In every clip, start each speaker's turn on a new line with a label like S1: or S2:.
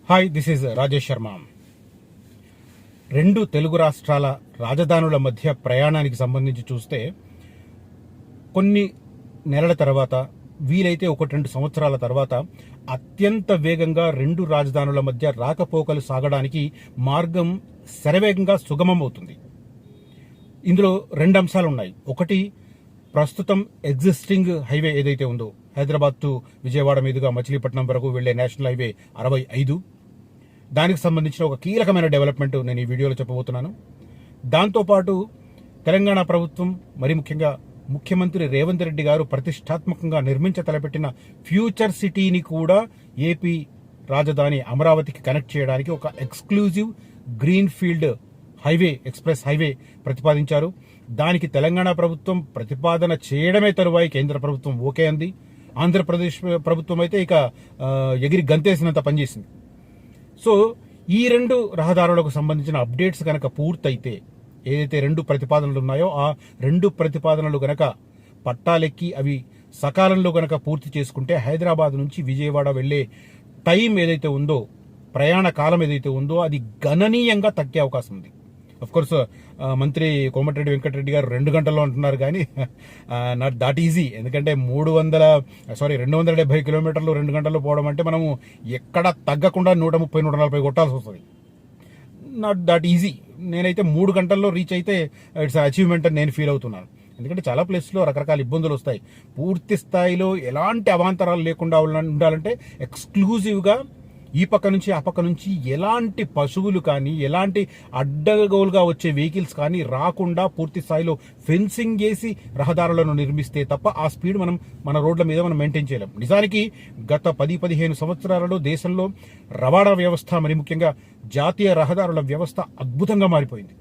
S1: Hi, this is Rajesh Sharma. రెండు తెలుగు రాష్ట్రాల రాజధానుల మధ్య ప్రయాణానికి సంబంధించి చూస్తే కొన్ని నెలల తర్వాత, వీలైతే 1-2 సంవత్సరాల తర్వాత అత్యంత వేగంగా రెండు రాజధానుల మధ్య రాకపోకలు సాగడానికి మార్గం శరవేగంగా సుగమం అవుతుంది. ఇందులో 2 అంశాలు ఉన్నాయి. ఒకటి, ప్రస్తుతం ఎగ్జిస్టింగ్ హైవే ఏదైతే ఉందో, హైదరాబాద్ టు విజయవాడ మీదుగా మచిలీపట్నం వరకు వెళ్లే నేషనల్ హైవే 65, దానికి సంబంధించిన ఒక కీలకమైన డెవలప్మెంట్ నేను ఈ వీడియోలో చెప్పబోతున్నాను. దాంతోపాటు తెలంగాణ ప్రభుత్వం, మరి ముఖ్యంగా ముఖ్యమంత్రి రేవంత్ రెడ్డి గారు ప్రతిష్టాత్మకంగా తలపెట్టిన ఫ్యూచర్ సిటీని కూడా ఏపీ రాజధాని అమరావతికి కనెక్ట్ చేయడానికి ఒక exclusive green field highway, express highway ప్రతిపాదించారు. దానికి తెలంగాణ ప్రభుత్వం ప్రతిపాదన చేయడమే తరువాయి కేంద్ర ప్రభుత్వం ఓకే అంది. ఆంధ్రప్రదేశ్ ప్రభుత్వం అయితే ఇక ఎగిరి గంతేసినంత పనిచేసింది. సో ఈ రెండు రహదారులకు సంబంధించిన అప్డేట్స్ కనుక పూర్తయితే, ఏదైతే 2 ప్రతిపాదనలు ఉన్నాయో ఆ 2 ప్రతిపాదనలు గనక పట్టాలెక్కి అవి సకాలంలో గనక పూర్తి చేసుకుంటే హైదరాబాద్ నుంచి విజయవాడ వెళ్లే టైం ఏదైతే ఉందో, ప్రయాణ కాలం ఏదైతే ఉందో, అది గణనీయంగా తగ్గే అవకాశం ఉంది. అఫ్ కోర్స్ మంత్రి కోమటిరెడ్డి వెంకటరెడ్డి గారు 2 గంటల్లో అంటున్నారు, కానీ నాట్ దాట్ ఈజీ. ఎందుకంటే 270 కిలోమీటర్లు 2 గంటల్లో పోవడం అంటే మనము ఎక్కడ తగ్గకుండా 130-140 కొట్టాల్సి వస్తుంది. Not that easy. నేనైతే 3 గంటల్లో రీచ్ అయితే ఇట్స్ అచీవ్మెంట్ అని నేను ఫీల్ అవుతున్నాను. ఎందుకంటే చాలా ప్లేస్లో రకరకాల ఇబ్బందులు వస్తాయి. పూర్తి స్థాయిలో ఎలాంటి అవాంతరాలు లేకుండా ఉండాలంటే ఎక్స్క్లూజివ్గా ఈ పక్క నుంచి ఆ పక్క నుంచి ఎలాంటి పశువులు కానీ, ఎలాంటి అడ్డగోలుగా వచ్చే వెహికల్స్ కానీ రాకుండా పూర్తి స్థాయిలో ఫెన్సింగ్ చేసి రహదారులను నిర్మిస్తే తప్ప ఆ స్పీడ్ మన రోడ్ల మీద మనం మెయింటైన్ చేయలేం. నిజానికి గత 10-15 సంవత్సరాలలో దేశంలో రవాణా వ్యవస్థ, మరి ముఖ్యంగా జాతీయ రహదారుల వ్యవస్థ అద్భుతంగా మారిపోయింది.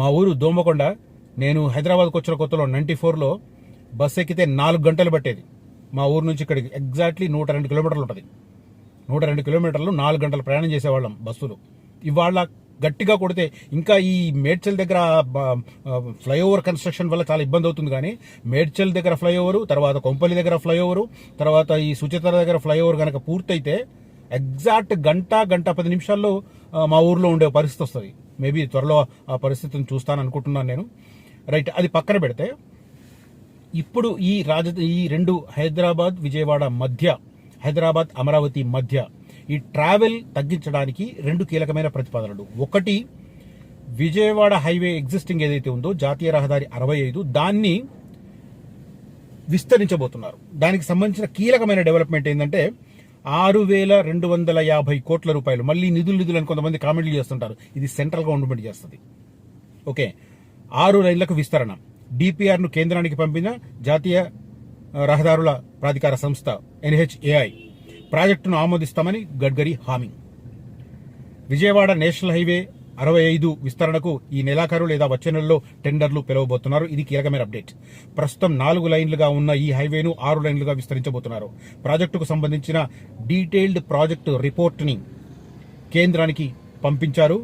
S1: మా ఊరు దోమకొండ, నేను హైదరాబాద్కి వచ్చిన కొత్తలో 94లో బస్సు ఎక్కితే 4 గంటలు పట్టేది. మా ఊరు నుంచి ఇక్కడికి ఎగ్జాక్ట్లీ 102 కిలోమీటర్లు ఉంటుంది. 102 కిలోమీటర్లు 4 గంటలు ప్రయాణం చేసేవాళ్ళం బస్సులు. ఇవాళ గట్టిగా కొడితే ఇంకా ఈ మేడ్చల్ దగ్గర ఫ్లైఓవర్ కన్స్ట్రక్షన్ వల్ల చాలా ఇబ్బంది అవుతుంది, కానీ మేడ్చల్ దగ్గర ఫ్లైఓవరు, తర్వాత కొంపల్లి దగ్గర ఫ్లైఓవరు, తర్వాత ఈ సుచిత్ర దగ్గర ఫ్లైఓవర్ కనుక పూర్తయితే ఎగ్జాక్ట్ గంట 10 నిమిషాల్లో మా ఊర్లో ఉండే పరిస్థితి వస్తుంది. మేబీ త్వరలో ఆ పరిస్థితిని చూస్తాను అనుకుంటున్నాను నేను. రైట్, అది పక్కన పెడితే ఇప్పుడు ఈ 2 హైదరాబాద్ విజయవాడ మధ్య, హైదరాబాద్ అమరావతి మధ్య ఈ ట్రావెల్ తగ్గించడానికి 2 కీలకమైన ప్రతిపాదనలు. ఒకటి, విజయవాడ హైవే ఎగ్జిస్టింగ్ ఏదైతే ఉందో జాతీయ రహదారి 65, దాన్ని విస్తరించబోతున్నారు. దానికి సంబంధించిన కీలకమైన డెవలప్మెంట్ ఏంటంటే 6,250 కోట్ల రూపాయలు. మళ్ళీ నిధులు అని కొంతమంది కామెంట్లు చేస్తుంటారు. ఇది సెంట్రల్ గవర్నమెంట్ చేస్తుంది. ఓకే, 6 లైన్లకు విస్తరణ. డిపిఆర్ను కేంద్రానికి పంపిన జాతీయ రహదారుల ప్రాధికార సంస్థ NHAI ప్రాజెక్టును ఆమోదిస్తామని గడ్కరీ హామీ. విజయవాడ నేషనల్ హైవే 65 విస్తరణకు ఈ నెలాఖరు లేదా వచ్చే నెలలో టెండర్లు పిలవబోతున్నారు. ఇది కీలకమైన అప్డేట్. ప్రస్తుతం 4 లైన్లుగా ఉన్న ఈ హైవేను 6 లైన్లుగా విస్తరించబోతున్నారు. ప్రాజెక్టుకు సంబంధించిన డీటెయిల్డ్ ప్రాజెక్టు రిపోర్ట్ని కేంద్రానికి పంపించారు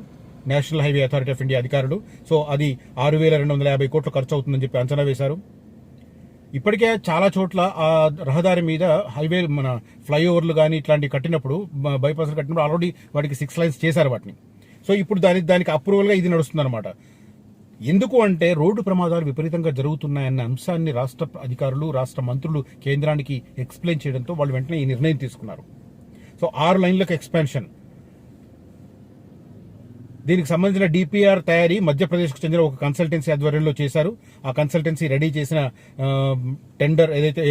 S1: national highway authority of India అధికారులు. సో అది 6,250 కోట్లు ఖర్చు అవుతుందని చెప్పి అంచనా వేశారు. ఇప్పటికే చాలా చోట్ల ఆ రహదారి మీద హైవే, మన ఫ్లైఓవర్లు కానీ ఇట్లాంటివి కట్టినప్పుడు, బైపాస్లు కట్టినప్పుడు ఆల్రెడీ వాటికి 6 లైన్స్ చేశారు వాటిని. సో ఇప్పుడు దానికి అప్రూవల్గా ఇది నడుస్తుంది అనమాట. ఎందుకు అంటే రోడ్డు ప్రమాదాలు విపరీతంగా జరుగుతున్నాయన్న అంశాన్ని రాష్ట్ర అధికారులు, రాష్ట్ర మంత్రులు కేంద్రానికి ఎక్స్ప్లెయిన్ చేయడంతో వాళ్ళు వెంటనే ఈ నిర్ణయం తీసుకున్నారు. సో 6 లైన్లకు ఎక్స్పాన్షన్. దీనికి సంబంధించిన డిపిఆర్ తయారీ మధ్యప్రదేశ్కు చెందిన ఒక కన్సల్టెన్సీ ఆధ్వర్యంలో చేశారు. ఆ కన్సల్టెన్సీ రెడీ చేసిన టెండర్ ఏదైతే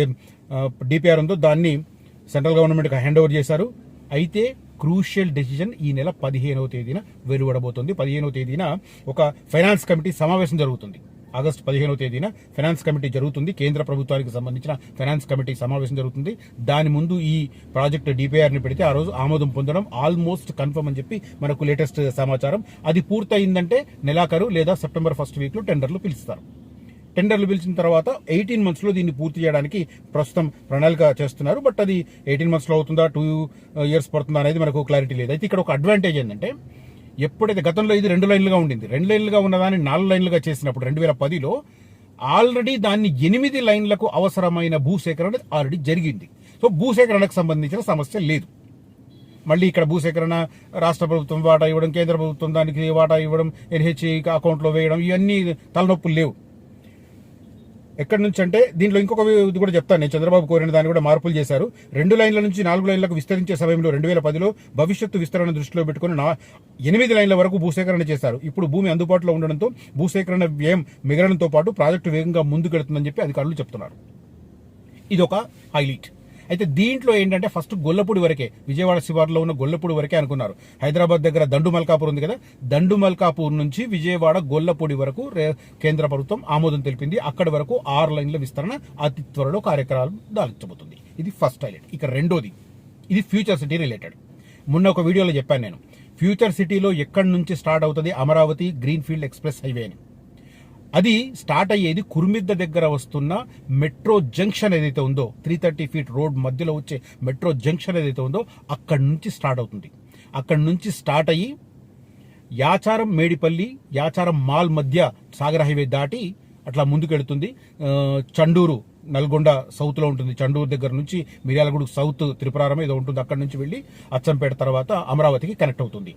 S1: డిపిఆర్ ఉందో దాన్ని సెంట్రల్ గవర్నమెంట్కి హ్యాండ్ ఓవర్ చేశారు. అయితే క్రూషియల్ డెసిజన్ ఈ నెల 15వ తేదీన వెలువడబోతోంది. 15వ తేదీన ఒక ఫైనాన్స్ కమిటీ సమావేశం జరుగుతుంది. ఆగస్టు 15వ తేదీన ఫైనాన్స్ కమిటీ జరుగుతుంది. కేంద్ర ప్రభుత్వానికి సంబంధించిన ఫైనాన్స్ కమిటీ సమావేశం జరుగుతుంది. దాని ముందు ఈ ప్రాజెక్టు డిపిఆర్ని పెడితే ఆ రోజు ఆమోదం పొందడం ఆల్మోస్ట్ కన్ఫర్మ్ అని చెప్పి మనకు లేటెస్ట్ సమాచారం. అది పూర్తయిందంటే నెలాఖరు లేదా సెప్టెంబర్ 1st వీక్లో టెండర్లు పిలుస్తారు. టెండర్లు పిలిచిన తర్వాత 18 months లో దీన్ని పూర్తి చేయడానికి ప్రస్తుతం ప్రణాళిక చేస్తున్నారు. బట్ అది 18 months లో అవుతుందా, 2 years పడుతుందా అనేది మనకు క్లారిటీ లేదు. అయితే ఇక్కడ ఒక అడ్వాంటేజ్ ఏంటంటే, ఎప్పుడైతే గతంలో ఇది 2 లైన్లుగా ఉండింది, 2 లైన్లుగా ఉన్నదాన్ని 4 లైన్లుగా చేసినప్పుడు 2010లో ఆల్రెడీ దాన్ని 8 లైన్లకు అవసరమైన భూసేకరణ ఆల్రెడీ జరిగింది. సో భూసేకరణకు సంబంధించిన సమస్య లేదు. మళ్ళీ ఇక్కడ భూసేకరణ రాష్ట్ర ప్రభుత్వం వాటా ఇవ్వడం, కేంద్ర ప్రభుత్వం దానికి వాటా ఇవ్వడం, ఎన్హెచ్ఏ అకౌంట్లో వేయడం, ఇవన్నీ తలనొప్పులు లేవు. ఎక్కడి నుంచి అంటే దీంట్లో ఇంకొక ఇది కూడా చెప్తాను నేను. చంద్రబాబు కోరిన దాన్ని కూడా మార్పులు చేశారు. 2 లైన్ల నుంచి 4 లైన్లకు విస్తరించే సమయంలో 2010లో భవిష్యత్తు విస్తరణ దృష్టిలో పెట్టుకుని 8 లైన్ల వరకు భూసేకరణ చేశారు. ఇప్పుడు భూమి అందుబాటులో ఉండడంతో భూసేకరణ వ్యయం మిగలడంతో పాటు ప్రాజెక్టు వేగంగా ముందుకెడుతుందని చెప్పి అధికారులు చెప్తున్నారు. ఇది ఒక హైలైట్. అయితే దీంట్లో ఏంటంటే ఫస్ట్ గొల్లపూడి వరకే, విజయవాడ శివార్లో ఉన్న గొల్లపూడి వరకే అనుకున్నారు. హైదరాబాద్ దగ్గర దండు మల్కాపూర్ ఉంది కదా, దండు మల్కాపూర్ నుంచి విజయవాడ గొల్లపూడి వరకు కేంద్ర ప్రభుత్వం ఆమోదం తెలిపింది. అక్కడి వరకు 6 లైన్ల విస్తరణ అతి త్వరలో కార్యక్రమాలు దాల్చబోతుంది. ఇది ఫస్ట్ హైలైట్. ఇక రెండోది, ఇది ఫ్యూచర్ సిటీ రిలేటెడ్. మొన్న ఒక వీడియోలో చెప్పాను నేను, ఫ్యూచర్ సిటీలో ఎక్కడి నుంచి స్టార్ట్ అవుతుంది అమరావతి గ్రీన్ఫీల్డ్ ఎక్స్ప్రెస్ హైవే అని. అది స్టార్ట్ అయ్యేది కుర్మిద్ద దగ్గర వస్తున్న మెట్రో జంక్షన్ ఏదైతే ఉందో, 330 ఫీట్ రోడ్ మధ్యలో వచ్చే మెట్రో జంక్షన్ ఏదైతే ఉందో అక్కడి నుంచి స్టార్ట్ అవుతుంది. అక్కడి నుంచి స్టార్ట్ అయ్యి యాచారం మేడిపల్లి, యాచారం మాల్ మధ్య సాగర్ హైవే దాటి అట్లా ముందుకెళ్తుంది. చండూరు నల్గొండ సౌత్లో ఉంటుంది. చండూరు దగ్గర నుంచి మిర్యాలగూడ సౌత్ త్రిపురారం ఏదో ఉంటుంది. అక్కడి నుంచి వెళ్ళి అచ్చంపేట తర్వాత అమరావతికి కనెక్ట్ అవుతుంది.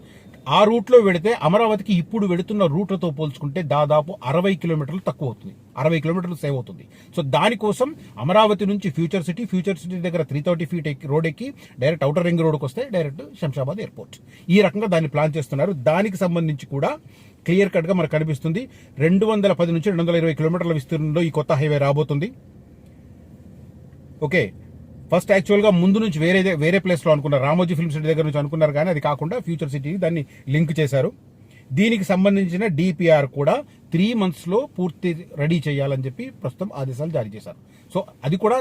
S1: ఆ రూట్లో వెళితే అమరావతికి ఇప్పుడు వెళుతున్న రూట్లతో పోల్చుకుంటే దాదాపు 60 కిలోమీటర్లు తక్కువ అవుతుంది, 60 కిలోమీటర్లు సేవ్ అవుతుంది. సో దానికోసం అమరావతి నుంచి ఫ్యూచర్ సిటీ దగ్గర 330 ఫీట్ రోడ్ ఎక్కి డైరెక్ట్ అవుటర్ రింగ్ రోడ్కి వస్తే డైరెక్ట్ శంషాబాద్ ఎయిర్పోర్ట్. ఈ రకంగా దాన్ని ప్లాన్ చేస్తున్నారు. దానికి సంబంధించి కూడా క్లియర్ కట్ గా మనకు కనిపిస్తుంది. 210 నుంచి 220 కిలోమీటర్ల విస్తీర్ణంలో ఈ కొత్త హైవే రాబోతుంది. ఓకే, ఫస్ట్ యాక్చువల్గా ముందు నుంచి వేరే ప్లేస్లో అనుకున్నారు, రామోజీ ఫిల్మ్ సిటీ దగ్గర నుంచి అనుకున్నారు, కానీ అది కాకుండా ఫ్యూచర్ సిటీ దాన్ని లింక్ చేశారు. దీనికి సంబంధించిన డిపిఆర్ కూడా 3 monthsలో పూర్తి రెడీ చేయాలని చెప్పి ప్రస్తుతం ఆదేశాలు జారీ చేశారు. సో అది కూడా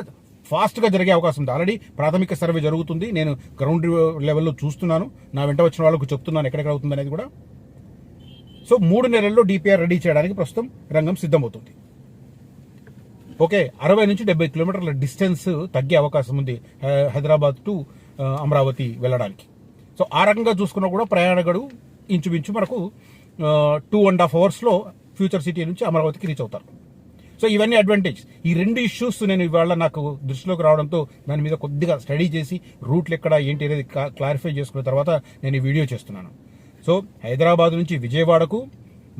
S1: ఫాస్ట్గా జరిగే అవకాశం ఉంది. ఆల్రెడీ ప్రాథమిక సర్వే జరుగుతుంది. నేను గ్రౌండ్ లెవెల్లో చూస్తున్నాను, నా వెంట వచ్చిన వాళ్ళకు చెప్తున్నాను ఎక్కడెక్కడ అవుతుంది అనేది కూడా. సో 3 నెలల్లో డిపిఆర్ రెడీ చేయడానికి ప్రస్తుతం రంగం సిద్ధమవుతుంది. ఓకే, 60 నుంచి 70 కిలోమీటర్ల డిస్టెన్స్ తగ్గే అవకాశం ఉంది హైదరాబాద్ టు అమరావతి వెళ్ళడానికి. సో ఆ రకంగా చూసుకున్నా కూడా ప్రయాణ గడువు ఇంచుమించు మనకు 2.5 hours ఫ్యూచర్ సిటీ నుంచి అమరావతికి రీచ్ అవుతారు. సో ఇవన్నీ అడ్వాంటేజ్. ఈ 2 ఇష్యూస్ నేను ఇవాళ నాకు దృష్టిలోకి రావడంతో దాని మీద కొద్దిగా స్టడీ చేసి రూట్లు ఎక్కడ ఏంటి అనేది క్లారిఫై చేసుకున్న తర్వాత నేను ఈ వీడియో చేస్తున్నాను. సో హైదరాబాద్ నుంచి విజయవాడకు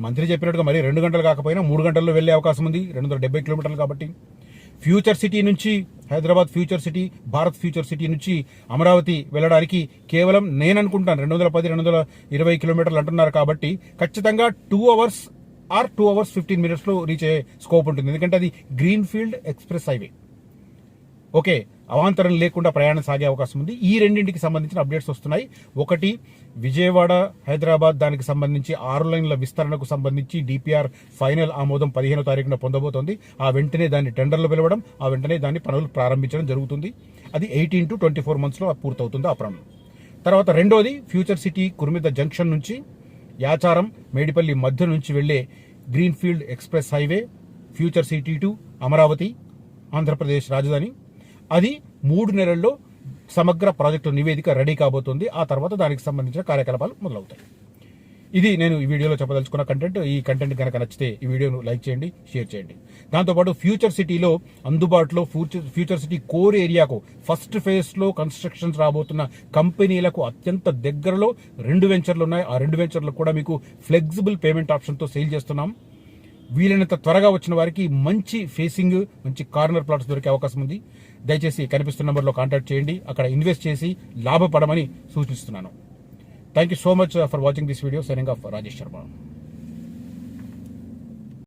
S1: మంత్రి చెప్పినట్టుగా మరి 2 గంటలు కాకపోయినా 3 గంటల్లో వెళ్లే అవకాశం ఉంది, 270 కిలోమీటర్లు కాబట్టి. ఫ్యూచర్ సిటీ నుంచి Hyderabad future city, Bharat future city నుంచి అమరావతి వెళ్ళడానికి కేవలం నేను అనుకుంటాను 210-220 కిలోమీటర్లు అంటున్నారు కాబట్టి ఖచ్చితంగా 2 hours or 2 hours 15 minutes reach అయ్యే స్కోప్ ఉంటుంది. ఎందుకంటే అది గ్రీన్ఫీల్డ్ ఎక్స్ప్రెస్ హైవే. ఓకే, అవాంతరం లేకుండా ప్రయాణం సాగే అవకాశం ఉంది. ఈ రెండింటికి సంబంధించిన అప్డేట్స్ వస్తున్నాయి. ఒకటి, విజయవాడ హైదరాబాద్ దానికి సంబంధించి 6 లైన్ల విస్తరణకు సంబంధించి డిపిఆర్ ఫైనల్ ఆమోదం 15వ తారీఖున పొందబోతోంది. ఆ వెంటనే దాన్ని టెండర్లు పిలవడం, ఆ వెంటనే దాన్ని పనులు ప్రారంభించడం జరుగుతుంది. అది 18 to 24 monthsలో పూర్తవుతుంది ఆ పనులు. తర్వాత రెండోది, ఫ్యూచర్ సిటీ కుర్మిద్ద జంక్షన్ నుంచి యాచారం మేడిపల్లి మధ్య నుంచి వెళ్లే greenfield express highway future city to Amaravati Andhra Pradesh రాజధాని. అది 3 నెలల్లో సమగ్ర ప్రాజెక్టు నివేదిక రెడీ కాబోతుంది. ఆ తర్వాత దానికి సంబంధించిన కార్యకలాపాలు మొదలవుతాయి. ఇది నేను ఈ వీడియోలో చెప్పదలుచుకున్న కంటెంట్. ఈ కంటెంట్ కనుక నచ్చితే ఈ వీడియోను లైక్ చేయండి, షేర్ చేయండి. దాంతోపాటు ఫ్యూచర్ సిటీలో అందుబాటులో ఫ్యూచర్ సిటీ కోర్ ఏరియాకు ఫస్ట్ ఫేజ్లో కన్స్ట్రక్షన్స్ రాబోతున్న కంపెనీలకు అత్యంత దగ్గరలో 2 వెంచర్లు ఉన్నాయి. ఆ 2 వెంచర్లు కూడా మీకు ఫ్లెక్సిబుల్ పేమెంట్ ఆప్షన్తో సేల్ చేస్తున్నాం. వీలైనంత త్వరగా వచ్చిన వారికి మంచి ఫేసింగ్, మంచి కార్నర్ ప్లాట్స్ దొరికే అవకాశం ఉంది. దయచేసి కనిపిస్తున్న నెంబర్లో కాంటాక్ట్ చేయండి, అక్కడ ఇన్వెస్ట్ చేసి లాభపడమని సూచిస్తున్నాను. Thank you so much for watching this video. Signing off Rajesh Sharma.